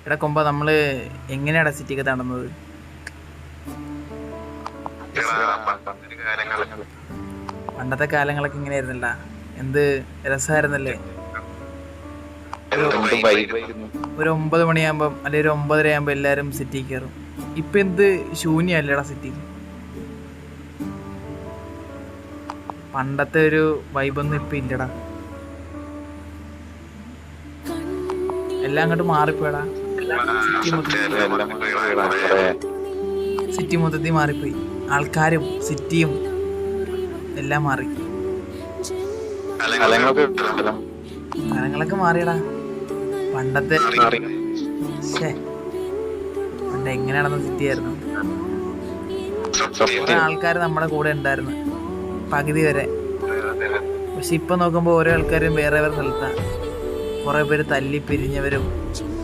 എടാ കൊമ്പ നമ്മള് എങ്ങനെയാടാ സിറ്റിക്ക് നടന്നത്? പണ്ടത്തെ കാലങ്ങളൊക്കെ ഇങ്ങനെയായിരുന്നല്ല, എന്ത് രസമായിരുന്നല്ലേ. ഒരു 9 മണിയാകുമ്പം അല്ലെങ്കിൽ ഒരു 9:30 ആകുമ്പോൾ എല്ലാവരും സിറ്റി കയറും. ഇപ്പം എന്ത് ശൂന്യമല്ലേടാ സിറ്റിയിൽ. പണ്ടത്തെ ഒരു വൈബൊന്നും ഇപ്പം ഇല്ലടാ. എല്ലാം അങ്ങോട്ട് മാറിപ്പോയടാ. സിറ്റി മൊത്തത്തിൽ മാറിപ്പോയി. ആൾക്കാരും സിറ്റിയും എല്ലാം മാറി. സ്ഥലങ്ങളൊക്കെ മാറിയടാ. പണ്ടത്തെ പണ്ട് എങ്ങനെ നടന്ന സിറ്റി ആയിരുന്നു. കുറെ ആൾക്കാർ നമ്മുടെ കൂടെ ഉണ്ടായിരുന്നു പകുതി വരെ. പക്ഷെ ഇപ്പൊ നോക്കുമ്പോ ഓരോ ആൾക്കാരും വേറെ വേറെ സ്ഥലത്താ. കുറെ പേര് തല്ലി പിരിഞ്ഞവരും